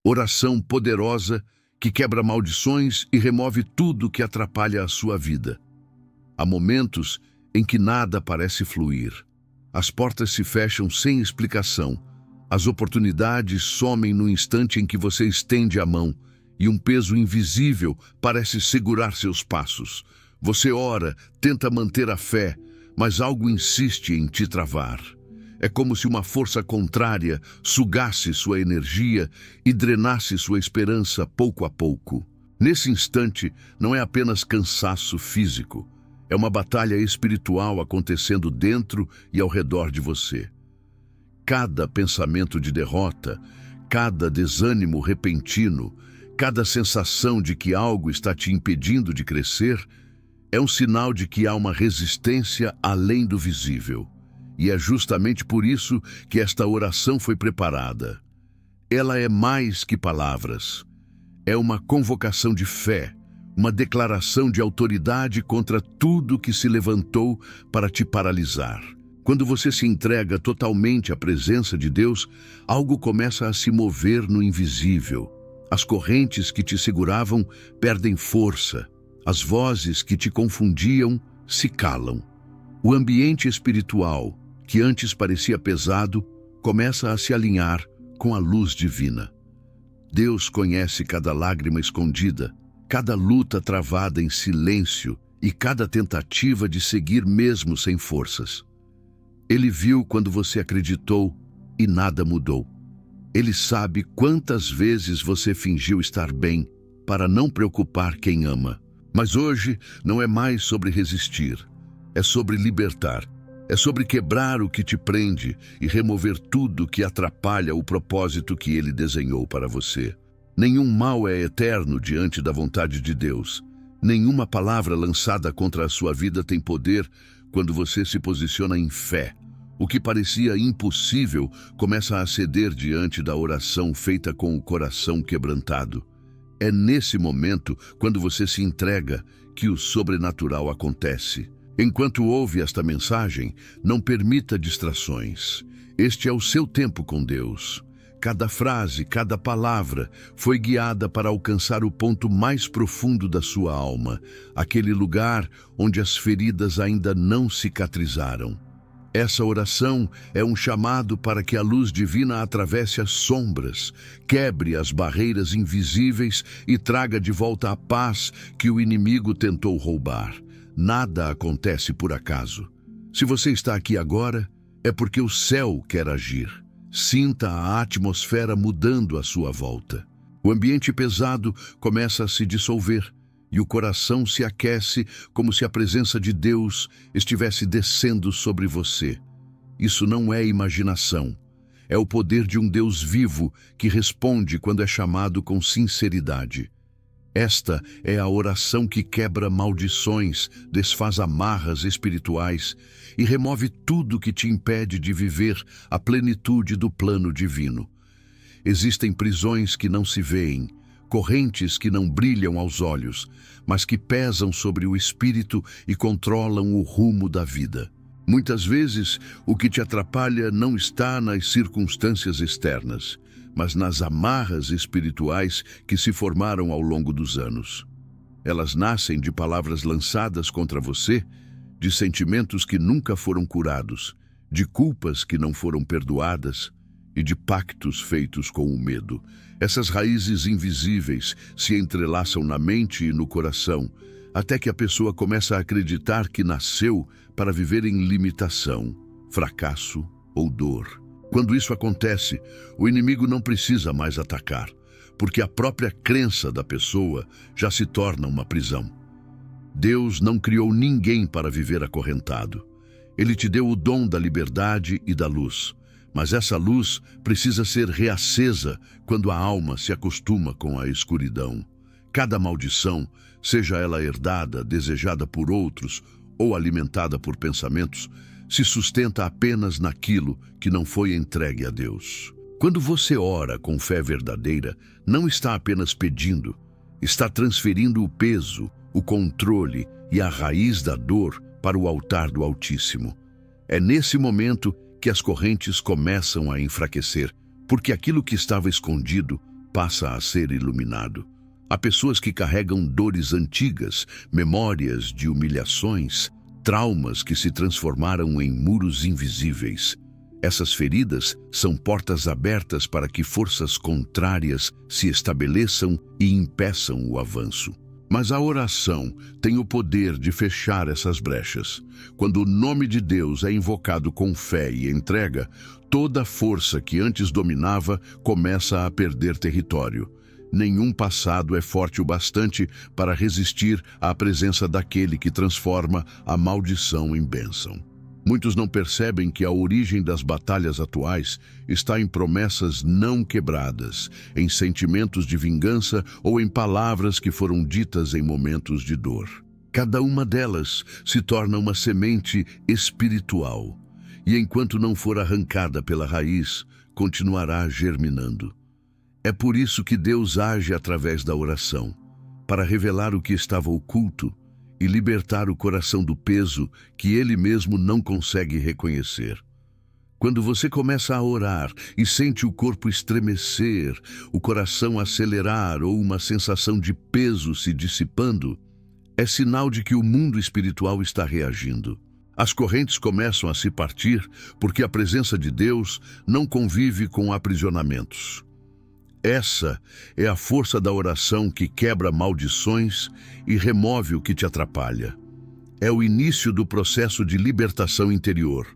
Oração poderosa que quebra maldições e remove tudo que atrapalha a sua vida. Há momentos em que nada parece fluir. As portas se fecham sem explicação. As oportunidades somem no instante em que você estende a mão e um peso invisível parece segurar seus passos. Você ora, tenta manter a fé, mas algo insiste em te travar. É como se uma força contrária sugasse sua energia e drenasse sua esperança pouco a pouco. Nesse instante, não é apenas cansaço físico, é uma batalha espiritual acontecendo dentro e ao redor de você. Cada pensamento de derrota, cada desânimo repentino, cada sensação de que algo está te impedindo de crescer, é um sinal de que há uma resistência além do visível. E é justamente por isso que esta oração foi preparada. Ela é mais que palavras. É uma convocação de fé, uma declaração de autoridade contra tudo que se levantou para te paralisar. Quando você se entrega totalmente à presença de Deus, algo começa a se mover no invisível. As correntes que te seguravam perdem força. As vozes que te confundiam se calam. O ambiente espiritual, que antes parecia pesado, começa a se alinhar com a luz divina. Deus conhece cada lágrima escondida, cada luta travada em silêncio e cada tentativa de seguir mesmo sem forças. Ele viu quando você acreditou e nada mudou. Ele sabe quantas vezes você fingiu estar bem para não preocupar quem ama. Mas hoje não é mais sobre resistir, é sobre libertar. É sobre quebrar o que te prende e remover tudo que atrapalha o propósito que Ele desenhou para você. Nenhum mal é eterno diante da vontade de Deus. Nenhuma palavra lançada contra a sua vida tem poder quando você se posiciona em fé. O que parecia impossível começa a ceder diante da oração feita com o coração quebrantado. É nesse momento, quando você se entrega, que o sobrenatural acontece. Enquanto ouve esta mensagem, não permita distrações. Este é o seu tempo com Deus. Cada frase, cada palavra foi guiada para alcançar o ponto mais profundo da sua alma, aquele lugar onde as feridas ainda não cicatrizaram. Essa oração é um chamado para que a luz divina atravesse as sombras, quebre as barreiras invisíveis e traga de volta a paz que o inimigo tentou roubar. Nada acontece por acaso. Se você está aqui agora, é porque o céu quer agir. Sinta a atmosfera mudando à sua volta. O ambiente pesado começa a se dissolver e o coração se aquece como se a presença de Deus estivesse descendo sobre você. Isso não é imaginação. É o poder de um Deus vivo que responde quando é chamado com sinceridade. Esta é a oração que quebra maldições, desfaz amarras espirituais e remove tudo que te impede de viver a plenitude do plano divino. Existem prisões que não se veem, correntes que não brilham aos olhos, mas que pesam sobre o espírito e controlam o rumo da vida. Muitas vezes, o que te atrapalha não está nas circunstâncias externas, mas nas amarras espirituais que se formaram ao longo dos anos. Elas nascem de palavras lançadas contra você, de sentimentos que nunca foram curados, de culpas que não foram perdoadas e de pactos feitos com o medo. Essas raízes invisíveis se entrelaçam na mente e no coração, até que a pessoa começa a acreditar que nasceu para viver em limitação, fracasso ou dor. Quando isso acontece, o inimigo não precisa mais atacar, porque a própria crença da pessoa já se torna uma prisão. Deus não criou ninguém para viver acorrentado. Ele te deu o dom da liberdade e da luz, mas essa luz precisa ser reacesa quando a alma se acostuma com a escuridão. Cada maldição, seja ela herdada, desejada por outros ou alimentada por pensamentos, se sustenta apenas naquilo que não foi entregue a Deus. Quando você ora com fé verdadeira, não está apenas pedindo, está transferindo o peso, o controle e a raiz da dor para o altar do Altíssimo. É nesse momento que as correntes começam a enfraquecer, porque aquilo que estava escondido passa a ser iluminado. Há pessoas que carregam dores antigas, memórias de humilhações, traumas que se transformaram em muros invisíveis. Essas feridas são portas abertas para que forças contrárias se estabeleçam e impeçam o avanço. Mas a oração tem o poder de fechar essas brechas. Quando o nome de Deus é invocado com fé e entrega, toda a força que antes dominava começa a perder território. Nenhum passado é forte o bastante para resistir à presença daquele que transforma a maldição em bênção. Muitos não percebem que a origem das batalhas atuais está em promessas não quebradas, em sentimentos de vingança ou em palavras que foram ditas em momentos de dor. Cada uma delas se torna uma semente espiritual, e enquanto não for arrancada pela raiz, continuará germinando. É por isso que Deus age através da oração, para revelar o que estava oculto e libertar o coração do peso que ele mesmo não consegue reconhecer. Quando você começa a orar e sente o corpo estremecer, o coração acelerar ou uma sensação de peso se dissipando, é sinal de que o mundo espiritual está reagindo. As correntes começam a se partir porque a presença de Deus não convive com aprisionamentos. Essa é a força da oração que quebra maldições e remove o que te atrapalha. É o início do processo de libertação interior,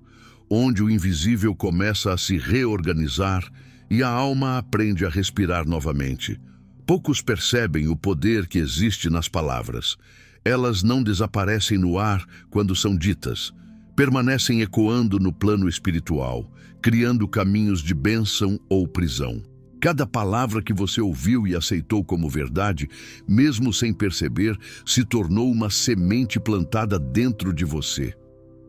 onde o invisível começa a se reorganizar e a alma aprende a respirar novamente. Poucos percebem o poder que existe nas palavras. Elas não desaparecem no ar quando são ditas. Permanecem ecoando no plano espiritual, criando caminhos de bênção ou prisão. Cada palavra que você ouviu e aceitou como verdade, mesmo sem perceber, se tornou uma semente plantada dentro de você.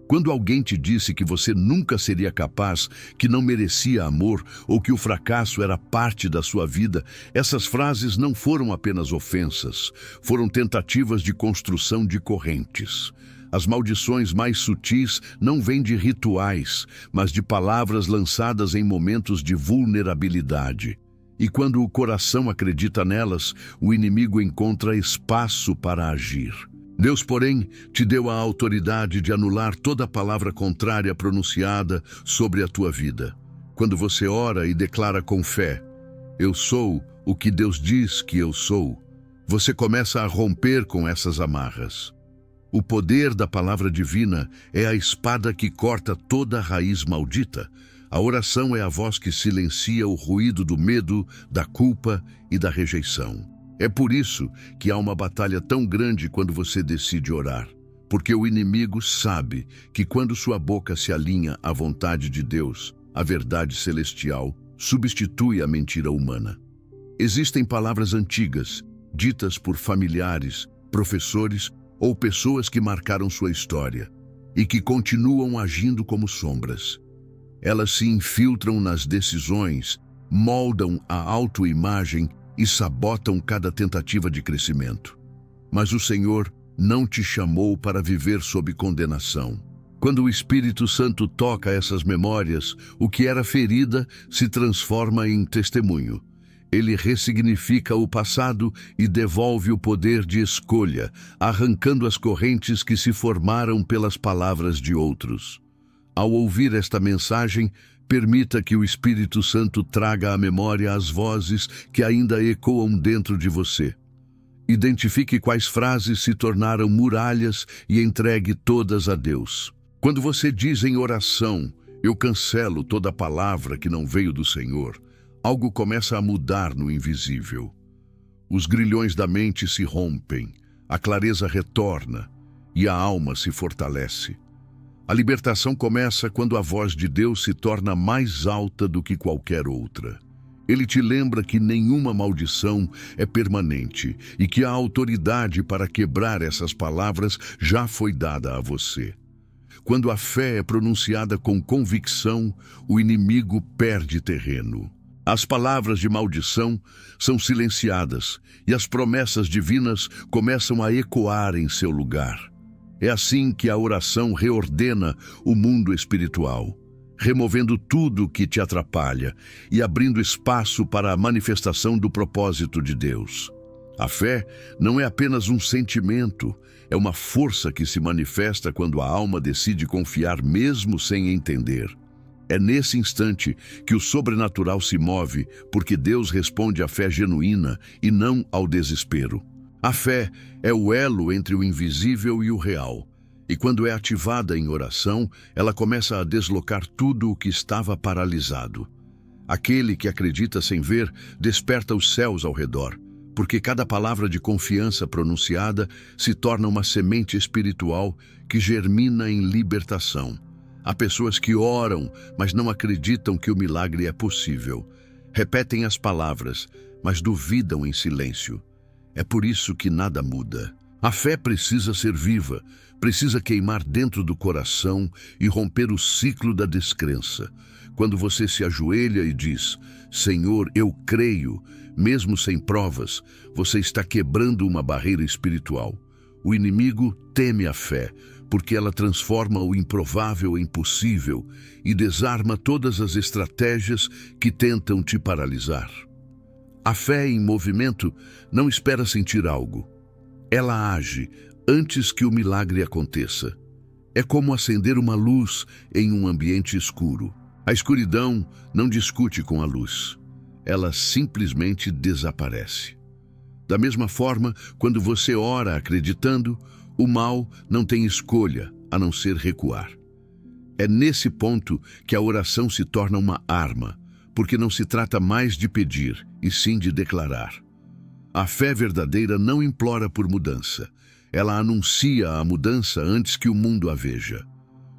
Quando alguém te disse que você nunca seria capaz, que não merecia amor ou que o fracasso era parte da sua vida, essas frases não foram apenas ofensas, foram tentativas de construção de correntes. As maldições mais sutis não vêm de rituais, mas de palavras lançadas em momentos de vulnerabilidade. E quando o coração acredita nelas, o inimigo encontra espaço para agir. Deus, porém, te deu a autoridade de anular toda palavra contrária pronunciada sobre a tua vida. Quando você ora e declara com fé, "Eu sou o que Deus diz que eu sou", você começa a romper com essas amarras. O poder da palavra divina é a espada que corta toda a raiz maldita. A oração é a voz que silencia o ruído do medo, da culpa e da rejeição. É por isso que há uma batalha tão grande quando você decide orar. Porque o inimigo sabe que quando sua boca se alinha à vontade de Deus, a verdade celestial substitui a mentira humana. Existem palavras antigas, ditas por familiares, professores ou pessoas que marcaram sua história e que continuam agindo como sombras. Elas se infiltram nas decisões, moldam a autoimagem e sabotam cada tentativa de crescimento. Mas o Senhor não te chamou para viver sob condenação. Quando o Espírito Santo toca essas memórias, o que era ferida se transforma em testemunho. Ele ressignifica o passado e devolve o poder de escolha, arrancando as correntes que se formaram pelas palavras de outros. Ao ouvir esta mensagem, permita que o Espírito Santo traga à memória as vozes que ainda ecoam dentro de você. Identifique quais frases se tornaram muralhas e entregue todas a Deus. Quando você diz em oração, "Eu cancelo toda palavra que não veio do Senhor", algo começa a mudar no invisível. Os grilhões da mente se rompem, a clareza retorna e a alma se fortalece. A libertação começa quando a voz de Deus se torna mais alta do que qualquer outra. Ele te lembra que nenhuma maldição é permanente e que a autoridade para quebrar essas palavras já foi dada a você. Quando a fé é pronunciada com convicção, o inimigo perde terreno. As palavras de maldição são silenciadas e as promessas divinas começam a ecoar em seu lugar. É assim que a oração reordena o mundo espiritual, removendo tudo o que te atrapalha e abrindo espaço para a manifestação do propósito de Deus. A fé não é apenas um sentimento, é uma força que se manifesta quando a alma decide confiar mesmo sem entender. É nesse instante que o sobrenatural se move, porque Deus responde à fé genuína e não ao desespero. A fé é o elo entre o invisível e o real. E quando é ativada em oração, ela começa a deslocar tudo o que estava paralisado. Aquele que acredita sem ver, desperta os céus ao redor, porque cada palavra de confiança pronunciada se torna uma semente espiritual que germina em libertação. Há pessoas que oram, mas não acreditam que o milagre é possível. Repetem as palavras, mas duvidam em silêncio. É por isso que nada muda. A fé precisa ser viva, precisa queimar dentro do coração e romper o ciclo da descrença. Quando você se ajoelha e diz, Senhor, eu creio, mesmo sem provas, você está quebrando uma barreira espiritual. O inimigo teme a fé, porque ela transforma o improvável em possível e desarma todas as estratégias que tentam te paralisar. A fé em movimento não espera sentir algo. Ela age antes que o milagre aconteça. É como acender uma luz em um ambiente escuro. A escuridão não discute com a luz. Ela simplesmente desaparece. Da mesma forma, quando você ora acreditando, o mal não tem escolha a não ser recuar. É nesse ponto que a oração se torna uma arma, porque não se trata mais de pedir, e sim de declarar. A fé verdadeira não implora por mudança. Ela anuncia a mudança antes que o mundo a veja.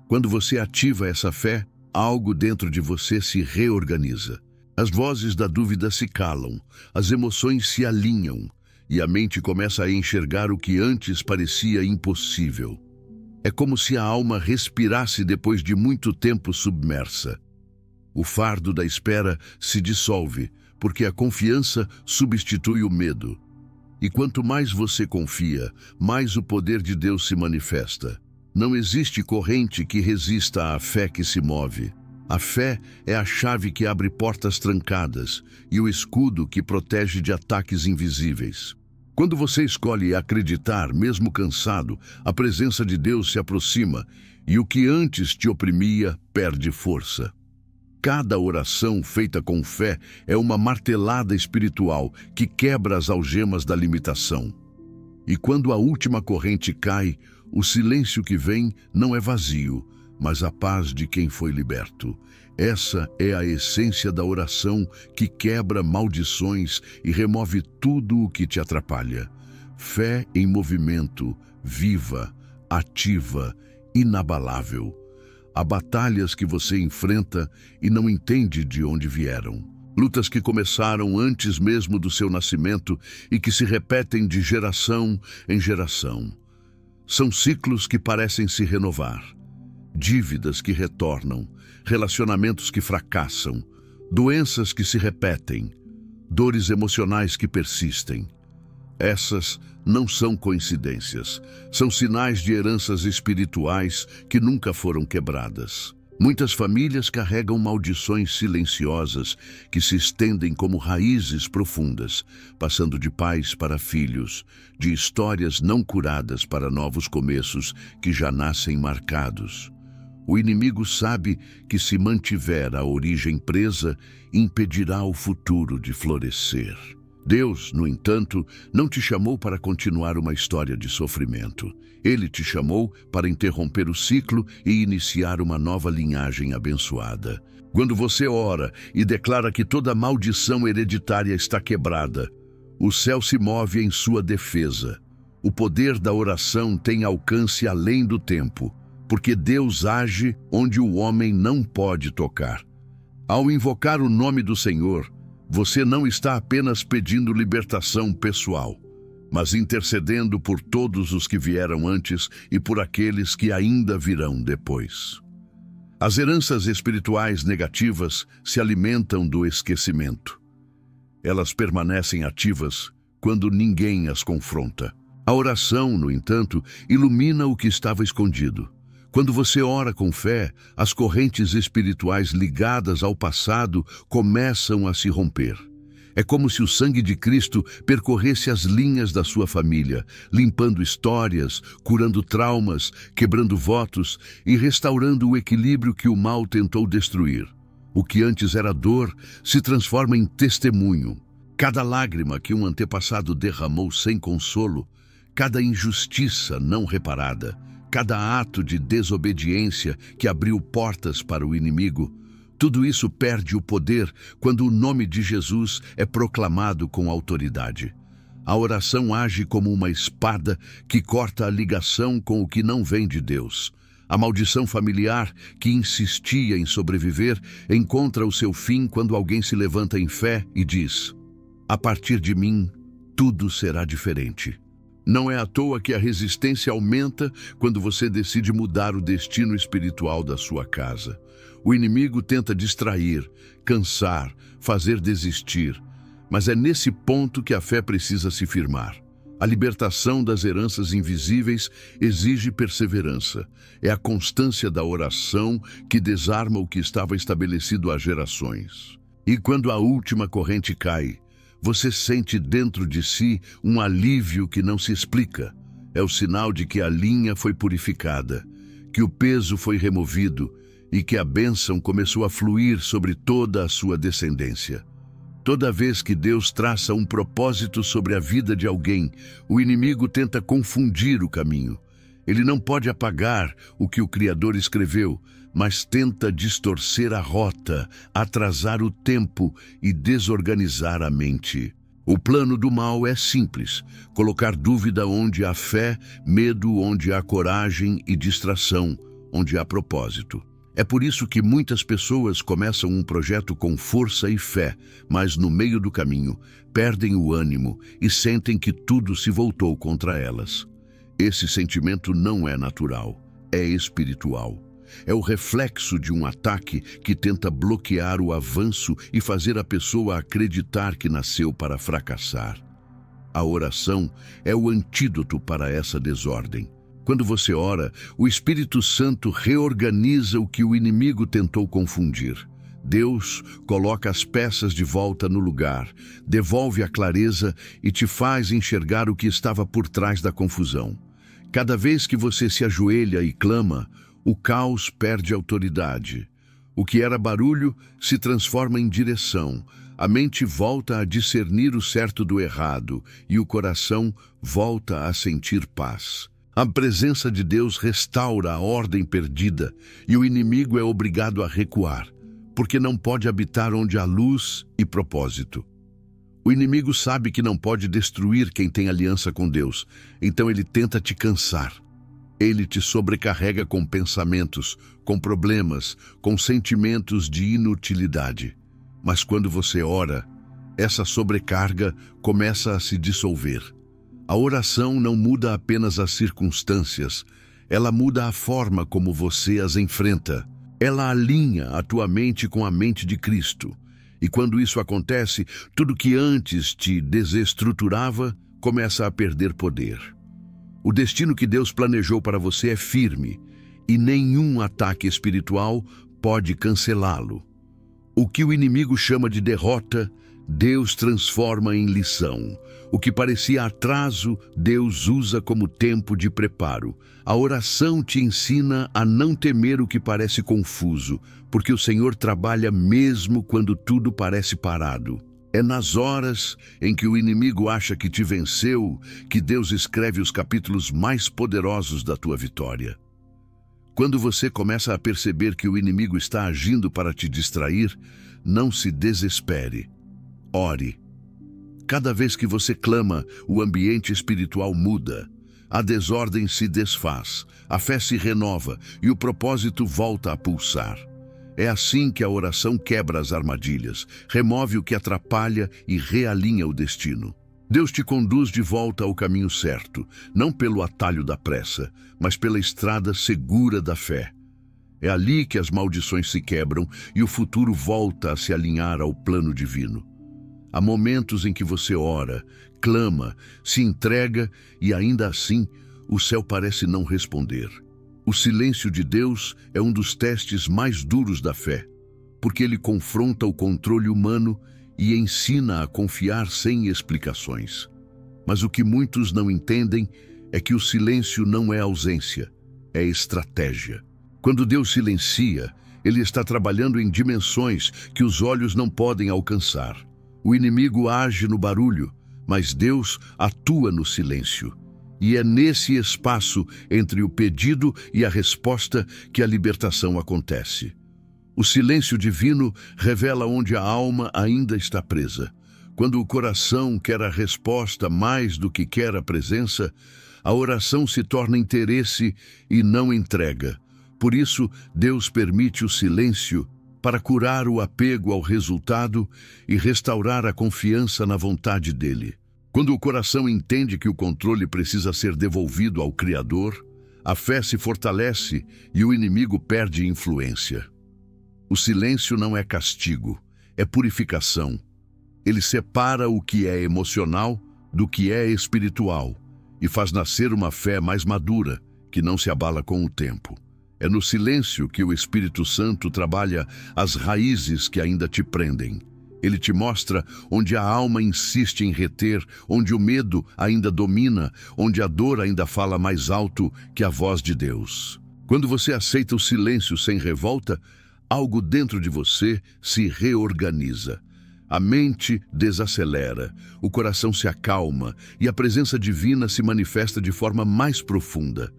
Quando você ativa essa fé, algo dentro de você se reorganiza. As vozes da dúvida se calam, as emoções se alinham, e a mente começa a enxergar o que antes parecia impossível. É como se a alma respirasse depois de muito tempo submersa. O fardo da espera se dissolve, porque a confiança substitui o medo. E quanto mais você confia, mais o poder de Deus se manifesta. Não existe corrente que resista à fé que se move. A fé é a chave que abre portas trancadas e o escudo que protege de ataques invisíveis. Quando você escolhe acreditar, mesmo cansado, a presença de Deus se aproxima e o que antes te oprimia perde força. Cada oração feita com fé é uma martelada espiritual que quebra as algemas da limitação. E quando a última corrente cai, o silêncio que vem não é vazio, mas a paz de quem foi liberto. Essa é a essência da oração que quebra maldições e remove tudo o que te atrapalha. Fé em movimento, viva, ativa, inabalável. Há batalhas que você enfrenta e não entende de onde vieram. Lutas que começaram antes mesmo do seu nascimento e que se repetem de geração em geração. São ciclos que parecem se renovar. Dívidas que retornam, relacionamentos que fracassam, doenças que se repetem, dores emocionais que persistem. Essas não são coincidências, são sinais de heranças espirituais que nunca foram quebradas. Muitas famílias carregam maldições silenciosas que se estendem como raízes profundas, passando de pais para filhos, de histórias não curadas para novos começos que já nascem marcados. O inimigo sabe que se mantiver a origem presa, impedirá o futuro de florescer. Deus, no entanto, não te chamou para continuar uma história de sofrimento. Ele te chamou para interromper o ciclo e iniciar uma nova linhagem abençoada. Quando você ora e declara que toda maldição hereditária está quebrada, o céu se move em sua defesa. O poder da oração tem alcance além do tempo, porque Deus age onde o homem não pode tocar. Ao invocar o nome do Senhor, você não está apenas pedindo libertação pessoal, mas intercedendo por todos os que vieram antes e por aqueles que ainda virão depois. As heranças espirituais negativas se alimentam do esquecimento. Elas permanecem ativas quando ninguém as confronta. A oração, no entanto, ilumina o que estava escondido. Quando você ora com fé, as correntes espirituais ligadas ao passado começam a se romper. É como se o sangue de Cristo percorresse as linhas da sua família, limpando histórias, curando traumas, quebrando votos e restaurando o equilíbrio que o mal tentou destruir. O que antes era dor se transforma em testemunho. Cada lágrima que um antepassado derramou sem consolo, cada injustiça não reparada, cada ato de desobediência que abriu portas para o inimigo, tudo isso perde o poder quando o nome de Jesus é proclamado com autoridade. A oração age como uma espada que corta a ligação com o que não vem de Deus. A maldição familiar que insistia em sobreviver encontra o seu fim quando alguém se levanta em fé e diz: "A partir de mim, tudo será diferente." Não é à toa que a resistência aumenta quando você decide mudar o destino espiritual da sua casa. O inimigo tenta distrair, cansar, fazer desistir, mas é nesse ponto que a fé precisa se firmar. A libertação das heranças invisíveis exige perseverança. É a constância da oração que desarma o que estava estabelecido há gerações. E quando a última corrente cai, você sente dentro de si um alívio que não se explica. É o sinal de que a linha foi purificada, que o peso foi removido e que a bênção começou a fluir sobre toda a sua descendência. Toda vez que Deus traça um propósito sobre a vida de alguém, o inimigo tenta confundir o caminho. Ele não pode apagar o que o Criador escreveu, mas tenta distorcer a rota, atrasar o tempo e desorganizar a mente. O plano do mal é simples: colocar dúvida onde há fé, medo onde há coragem e distração onde há propósito. É por isso que muitas pessoas começam um projeto com força e fé, mas no meio do caminho perdem o ânimo e sentem que tudo se voltou contra elas. Esse sentimento não é natural, é espiritual. É o reflexo de um ataque que tenta bloquear o avanço e fazer a pessoa acreditar que nasceu para fracassar. A oração é o antídoto para essa desordem. Quando você ora, o Espírito Santo reorganiza o que o inimigo tentou confundir. Deus coloca as peças de volta no lugar, devolve a clareza e te faz enxergar o que estava por trás da confusão. Cada vez que você se ajoelha e clama, o caos perde autoridade. O que era barulho se transforma em direção. A mente volta a discernir o certo do errado e o coração volta a sentir paz. A presença de Deus restaura a ordem perdida e o inimigo é obrigado a recuar, porque não pode habitar onde há luz e propósito. O inimigo sabe que não pode destruir quem tem aliança com Deus, então ele tenta te cansar. Ele te sobrecarrega com pensamentos, com problemas, com sentimentos de inutilidade. Mas quando você ora, essa sobrecarga começa a se dissolver. A oração não muda apenas as circunstâncias, ela muda a forma como você as enfrenta. Ela alinha a tua mente com a mente de Cristo. E quando isso acontece, tudo que antes te desestruturava começa a perder poder. O destino que Deus planejou para você é firme, e nenhum ataque espiritual pode cancelá-lo. O que o inimigo chama de derrota, Deus transforma em lição. O que parecia atraso, Deus usa como tempo de preparo. A oração te ensina a não temer o que parece confuso, porque o Senhor trabalha mesmo quando tudo parece parado. É nas horas em que o inimigo acha que te venceu que Deus escreve os capítulos mais poderosos da tua vitória. Quando você começa a perceber que o inimigo está agindo para te distrair, não se desespere. Ore. Cada vez que você clama, o ambiente espiritual muda. A desordem se desfaz, a fé se renova e o propósito volta a pulsar. É assim que a oração quebra as armadilhas, remove o que atrapalha e realinha o destino. Deus te conduz de volta ao caminho certo, não pelo atalho da pressa, mas pela estrada segura da fé. É ali que as maldições se quebram e o futuro volta a se alinhar ao plano divino. Há momentos em que você ora, clama, se entrega e ainda assim o céu parece não responder. O silêncio de Deus é um dos testes mais duros da fé, porque ele confronta o controle humano e ensina a confiar sem explicações. Mas o que muitos não entendem é que o silêncio não é ausência, é estratégia. Quando Deus silencia, ele está trabalhando em dimensões que os olhos não podem alcançar. O inimigo age no barulho, mas Deus atua no silêncio. E é nesse espaço entre o pedido e a resposta que a libertação acontece. O silêncio divino revela onde a alma ainda está presa. Quando o coração quer a resposta mais do que quer a presença, a oração se torna interesse e não entrega. Por isso, Deus permite o silêncio para curar o apego ao resultado e restaurar a confiança na vontade dele. Quando o coração entende que o controle precisa ser devolvido ao Criador, a fé se fortalece e o inimigo perde influência. O silêncio não é castigo, é purificação. Ele separa o que é emocional do que é espiritual e faz nascer uma fé mais madura, que não se abala com o tempo. É no silêncio que o Espírito Santo trabalha as raízes que ainda te prendem. Ele te mostra onde a alma insiste em reter, onde o medo ainda domina, onde a dor ainda fala mais alto que a voz de Deus. Quando você aceita o silêncio sem revolta, algo dentro de você se reorganiza. A mente desacelera, o coração se acalma e a presença divina se manifesta de forma mais profunda.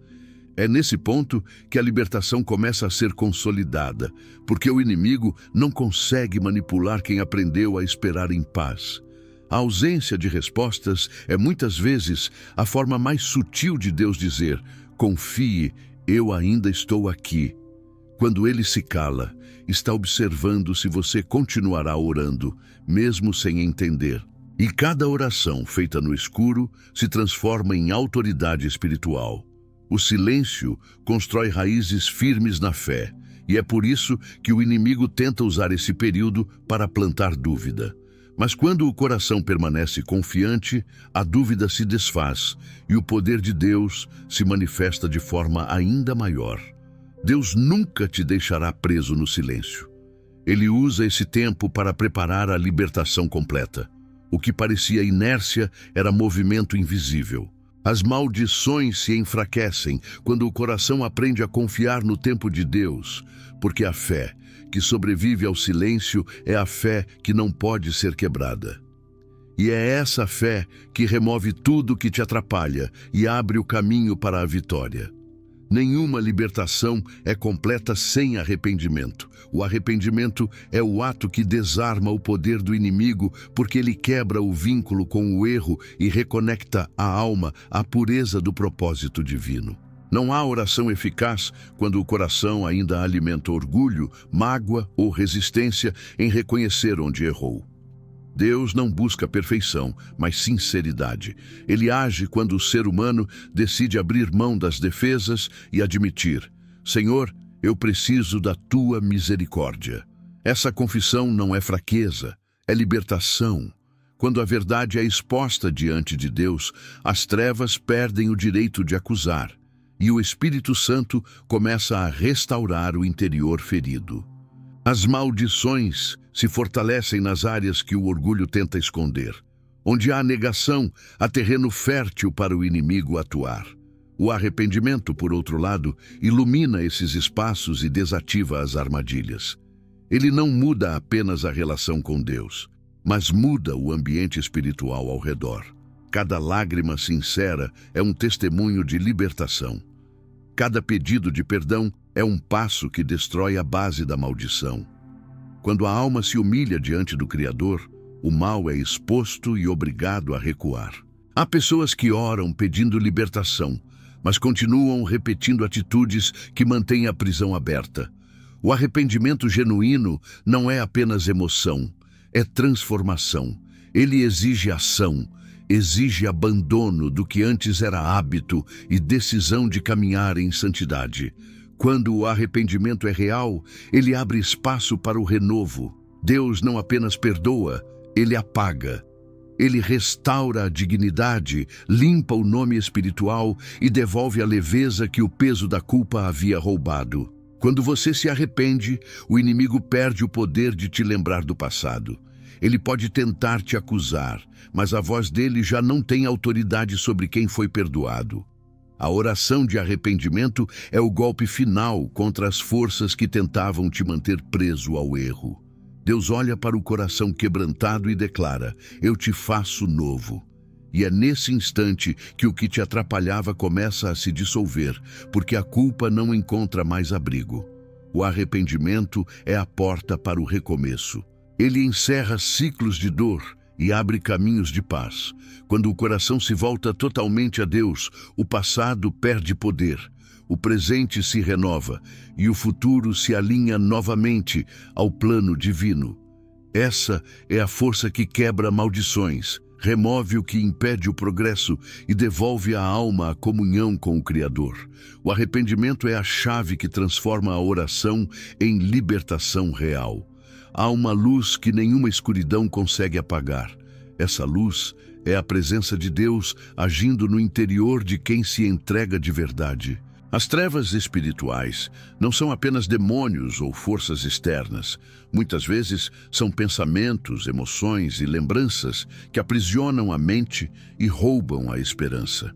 É nesse ponto que a libertação começa a ser consolidada, porque o inimigo não consegue manipular quem aprendeu a esperar em paz. A ausência de respostas é muitas vezes a forma mais sutil de Deus dizer: confie, eu ainda estou aqui. Quando ele se cala, está observando se você continuará orando, mesmo sem entender. E cada oração feita no escuro se transforma em autoridade espiritual. O silêncio constrói raízes firmes na fé, e é por isso que o inimigo tenta usar esse período para plantar dúvida. Mas quando o coração permanece confiante, a dúvida se desfaz e o poder de Deus se manifesta de forma ainda maior. Deus nunca te deixará preso no silêncio. Ele usa esse tempo para preparar a libertação completa. O que parecia inércia era movimento invisível. As maldições se enfraquecem quando o coração aprende a confiar no tempo de Deus, porque a fé que sobrevive ao silêncio é a fé que não pode ser quebrada. E é essa fé que remove tudo que te atrapalha e abre o caminho para a vitória. Nenhuma libertação é completa sem arrependimento. O arrependimento é o ato que desarma o poder do inimigo, porque ele quebra o vínculo com o erro e reconecta a alma à pureza do propósito divino. Não há oração eficaz quando o coração ainda alimenta orgulho, mágoa ou resistência em reconhecer onde errou. Deus não busca perfeição, mas sinceridade. Ele age quando o ser humano decide abrir mão das defesas e admitir: Senhor, eu preciso da tua misericórdia. Essa confissão não é fraqueza, é libertação. Quando a verdade é exposta diante de Deus, as trevas perdem o direito de acusar, e o Espírito Santo começa a restaurar o interior ferido. As maldições se fortalecem nas áreas que o orgulho tenta esconder. Onde há negação, há terreno fértil para o inimigo atuar. O arrependimento, por outro lado, ilumina esses espaços e desativa as armadilhas. Ele não muda apenas a relação com Deus, mas muda o ambiente espiritual ao redor. Cada lágrima sincera é um testemunho de libertação. Cada pedido de perdão é um passo que destrói a base da maldição. Quando a alma se humilha diante do Criador, o mal é exposto e obrigado a recuar. Há pessoas que oram pedindo libertação, mas continuam repetindo atitudes que mantêm a prisão aberta. O arrependimento genuíno não é apenas emoção, é transformação. Ele exige ação, exige abandono do que antes era hábito e decisão de caminhar em santidade. Quando o arrependimento é real, ele abre espaço para o renovo. Deus não apenas perdoa, ele apaga. Ele restaura a dignidade, limpa o nome espiritual e devolve a leveza que o peso da culpa havia roubado. Quando você se arrepende, o inimigo perde o poder de te lembrar do passado. Ele pode tentar te acusar, mas a voz dele já não tem autoridade sobre quem foi perdoado. A oração de arrependimento é o golpe final contra as forças que tentavam te manter preso ao erro. Deus olha para o coração quebrantado e declara: eu te faço novo. E é nesse instante que o que te atrapalhava começa a se dissolver, porque a culpa não encontra mais abrigo. O arrependimento é a porta para o recomeço. Ele encerra ciclos de dor e abre caminhos de paz. Quando o coração se volta totalmente a Deus, o passado perde poder, o presente se renova e o futuro se alinha novamente ao plano divino. Essa é a força que quebra maldições, remove o que impede o progresso e devolve a alma à comunhão com o Criador. O arrependimento é a chave que transforma a oração em libertação real. Há uma luz que nenhuma escuridão consegue apagar. Essa luz é a presença de Deus agindo no interior de quem se entrega de verdade. As trevas espirituais não são apenas demônios ou forças externas. Muitas vezes são pensamentos, emoções e lembranças que aprisionam a mente e roubam a esperança.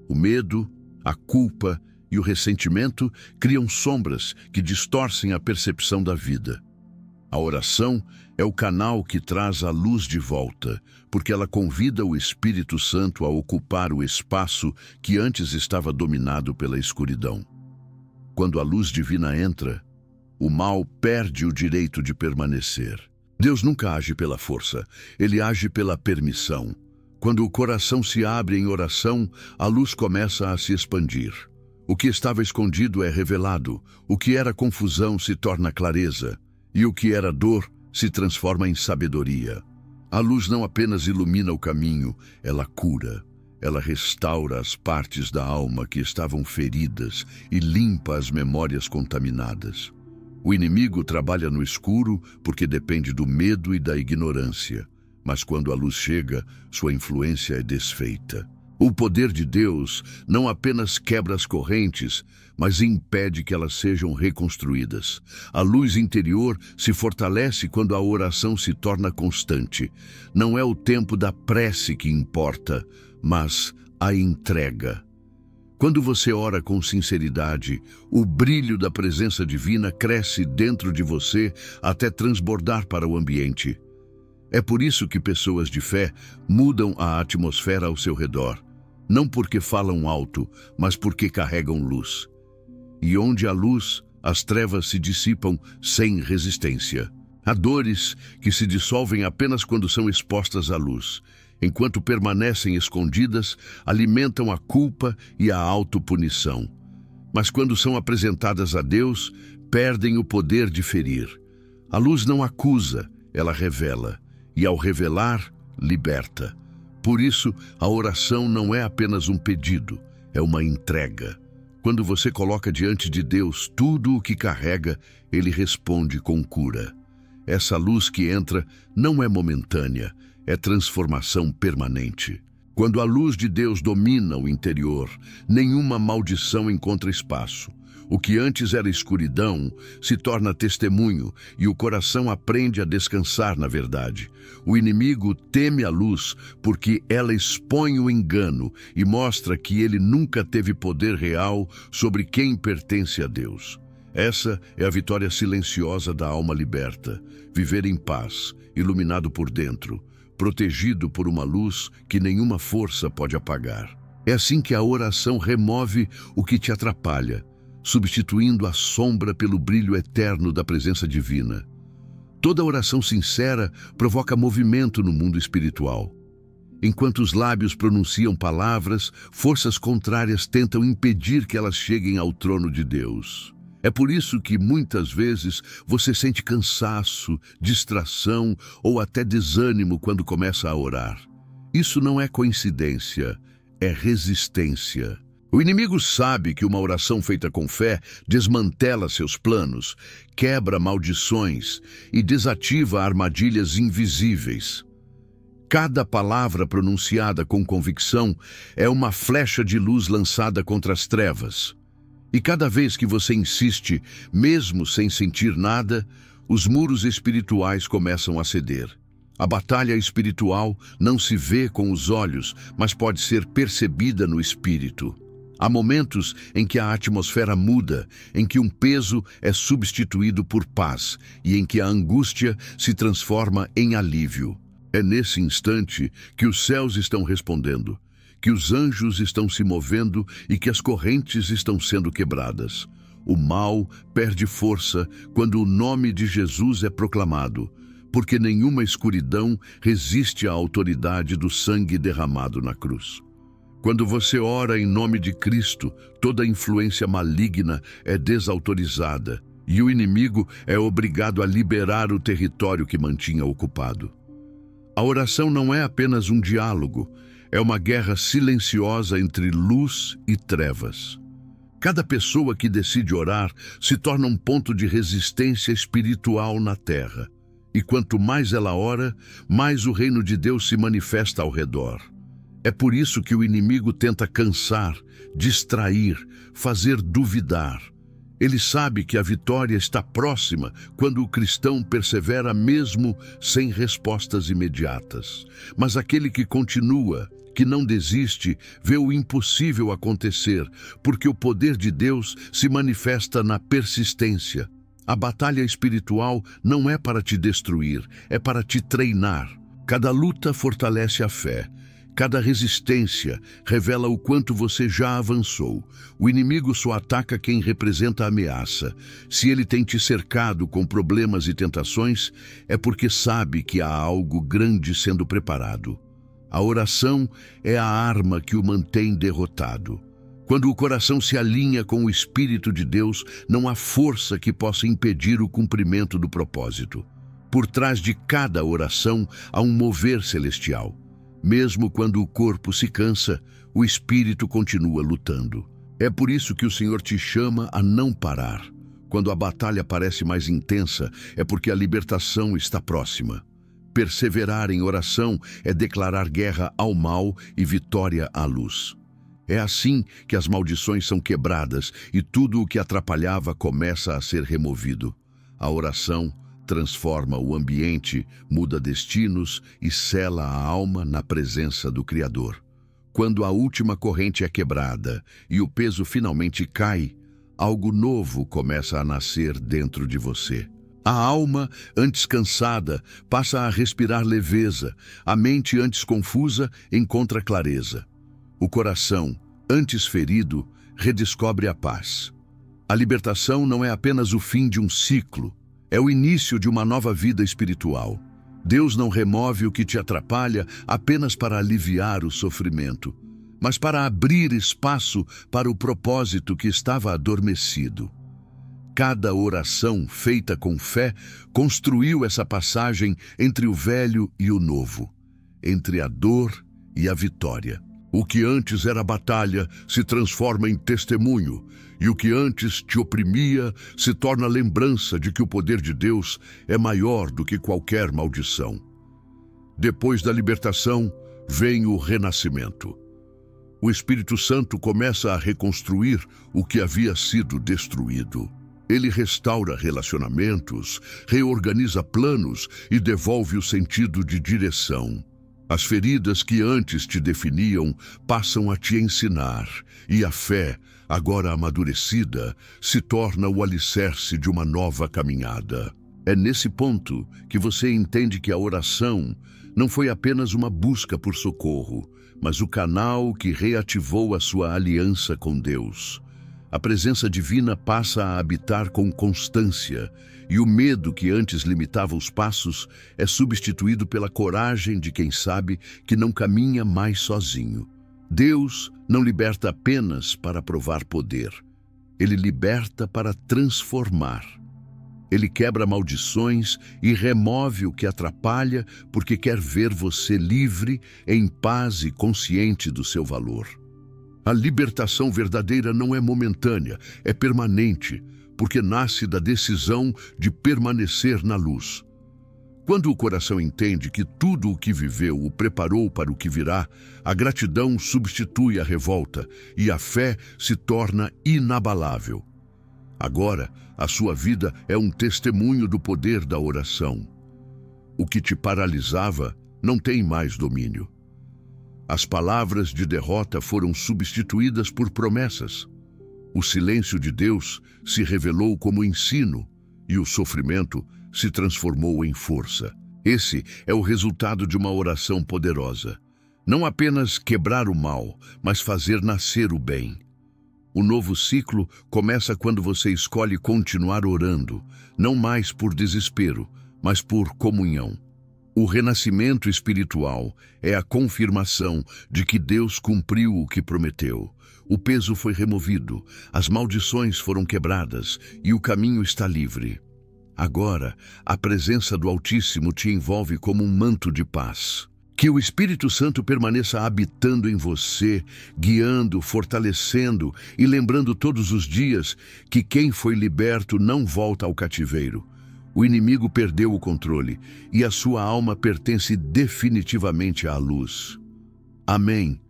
O medo, a culpa e o ressentimento criam sombras que distorcem a percepção da vida. A oração é o canal que traz a luz de volta, porque ela convida o Espírito Santo a ocupar o espaço que antes estava dominado pela escuridão. Quando a luz divina entra, o mal perde o direito de permanecer. Deus nunca age pela força, ele age pela permissão. Quando o coração se abre em oração, a luz começa a se expandir. O que estava escondido é revelado, o que era confusão se torna clareza. E o que era dor se transforma em sabedoria. A luz não apenas ilumina o caminho, ela cura. Ela restaura as partes da alma que estavam feridas e limpa as memórias contaminadas. O inimigo trabalha no escuro porque depende do medo e da ignorância. Mas quando a luz chega, sua influência é desfeita. O poder de Deus não apenas quebra as correntes, mas impede que elas sejam reconstruídas. A luz interior se fortalece quando a oração se torna constante. Não é o tempo da prece que importa, mas a entrega. Quando você ora com sinceridade, o brilho da presença divina cresce dentro de você até transbordar para o ambiente. É por isso que pessoas de fé mudam a atmosfera ao seu redor. Não porque falam alto, mas porque carregam luz. E onde há luz, as trevas se dissipam sem resistência. Há dores que se dissolvem apenas quando são expostas à luz. Enquanto permanecem escondidas, alimentam a culpa e a autopunição. Mas quando são apresentadas a Deus, perdem o poder de ferir. A luz não acusa, ela revela. E ao revelar, liberta. Por isso, a oração não é apenas um pedido, é uma entrega. Quando você coloca diante de Deus tudo o que carrega, Ele responde com cura. Essa luz que entra não é momentânea, é transformação permanente. Quando a luz de Deus domina o interior, nenhuma maldição encontra espaço. O que antes era escuridão se torna testemunho e o coração aprende a descansar na verdade. O inimigo teme a luz porque ela expõe o engano e mostra que ele nunca teve poder real sobre quem pertence a Deus. Essa é a vitória silenciosa da alma liberta. Viver em paz, iluminado por dentro, protegido por uma luz que nenhuma força pode apagar. É assim que a oração remove o que te atrapalha, substituindo a sombra pelo brilho eterno da presença divina. Toda oração sincera provoca movimento no mundo espiritual. Enquanto os lábios pronunciam palavras, forças contrárias tentam impedir que elas cheguem ao trono de Deus. É por isso que muitas vezes você sente cansaço, distração ou até desânimo quando começa a orar. Isso não é coincidência, é resistência. O inimigo sabe que uma oração feita com fé desmantela seus planos, quebra maldições e desativa armadilhas invisíveis. Cada palavra pronunciada com convicção é uma flecha de luz lançada contra as trevas. E cada vez que você insiste, mesmo sem sentir nada, os muros espirituais começam a ceder. A batalha espiritual não se vê com os olhos, mas pode ser percebida no espírito. Há momentos em que a atmosfera muda, em que um peso é substituído por paz e em que a angústia se transforma em alívio. É nesse instante que os céus estão respondendo, que os anjos estão se movendo e que as correntes estão sendo quebradas. O mal perde força quando o nome de Jesus é proclamado, porque nenhuma escuridão resiste à autoridade do sangue derramado na cruz. Quando você ora em nome de Cristo, toda influência maligna é desautorizada e o inimigo é obrigado a liberar o território que mantinha ocupado. A oração não é apenas um diálogo, é uma guerra silenciosa entre luz e trevas. Cada pessoa que decide orar se torna um ponto de resistência espiritual na terra. E quanto mais ela ora, mais o reino de Deus se manifesta ao redor. É por isso que o inimigo tenta cansar, distrair, fazer duvidar. Ele sabe que a vitória está próxima quando o cristão persevera mesmo sem respostas imediatas. Mas aquele que continua, que não desiste, vê o impossível acontecer, porque o poder de Deus se manifesta na persistência. A batalha espiritual não é para te destruir, é para te treinar. Cada luta fortalece a fé. Cada resistência revela o quanto você já avançou. O inimigo só ataca quem representa a ameaça. Se ele tem te cercado com problemas e tentações, é porque sabe que há algo grande sendo preparado. A oração é a arma que o mantém derrotado. Quando o coração se alinha com o Espírito de Deus, não há força que possa impedir o cumprimento do propósito. Por trás de cada oração há um mover celestial. Mesmo quando o corpo se cansa, o espírito continua lutando. É por isso que o Senhor te chama a não parar. Quando a batalha parece mais intensa, é porque a libertação está próxima. Perseverar em oração é declarar guerra ao mal e vitória à luz. É assim que as maldições são quebradas e tudo o que atrapalhava começa a ser removido. A oração transforma o ambiente, muda destinos e sela a alma na presença do Criador. Quando a última corrente é quebrada e o peso finalmente cai, algo novo começa a nascer dentro de você. A alma, antes cansada, passa a respirar leveza. A mente, antes confusa, encontra clareza. O coração, antes ferido, redescobre a paz. A libertação não é apenas o fim de um ciclo, é o início de uma nova vida espiritual. Deus não remove o que te atrapalha apenas para aliviar o sofrimento, mas para abrir espaço para o propósito que estava adormecido. Cada oração feita com fé construiu essa passagem entre o velho e o novo, entre a dor e a vitória. O que antes era batalha se transforma em testemunho, e o que antes te oprimia se torna lembrança de que o poder de Deus é maior do que qualquer maldição. Depois da libertação, vem o renascimento. O Espírito Santo começa a reconstruir o que havia sido destruído. Ele restaura relacionamentos, reorganiza planos e devolve o sentido de direção. As feridas que antes te definiam passam a te ensinar, e a fé, agora amadurecida, se torna o alicerce de uma nova caminhada. É nesse ponto que você entende que a oração não foi apenas uma busca por socorro, mas o canal que reativou a sua aliança com Deus. A presença divina passa a habitar com constância, e o medo que antes limitava os passos é substituído pela coragem de quem sabe que não caminha mais sozinho. Deus não liberta apenas para provar poder. Ele liberta para transformar. Ele quebra maldições e remove o que atrapalha porque quer ver você livre, em paz e consciente do seu valor. A libertação verdadeira não é momentânea, é permanente, porque nasce da decisão de permanecer na luz. Quando o coração entende que tudo o que viveu o preparou para o que virá, a gratidão substitui a revolta e a fé se torna inabalável. Agora, a sua vida é um testemunho do poder da oração. O que te paralisava não tem mais domínio. As palavras de derrota foram substituídas por promessas. O silêncio de Deus se revelou como ensino e o sofrimento se transformou em força. Esse é o resultado de uma oração poderosa. Não apenas quebrar o mal, mas fazer nascer o bem. O novo ciclo começa quando você escolhe continuar orando, não mais por desespero, mas por comunhão. O renascimento espiritual é a confirmação de que Deus cumpriu o que prometeu. O peso foi removido, as maldições foram quebradas e o caminho está livre. Agora, a presença do Altíssimo te envolve como um manto de paz. Que o Espírito Santo permaneça habitando em você, guiando, fortalecendo e lembrando todos os dias que quem foi liberto não volta ao cativeiro. O inimigo perdeu o controle e a sua alma pertence definitivamente à luz. Amém.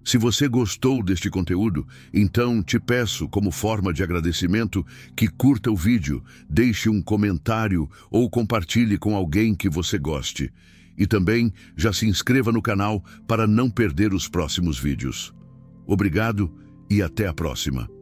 Se você gostou deste conteúdo, então te peço, como forma de agradecimento, que curta o vídeo, deixe um comentário ou compartilhe com alguém que você goste. E também já se inscreva no canal para não perder os próximos vídeos. Obrigado e até a próxima.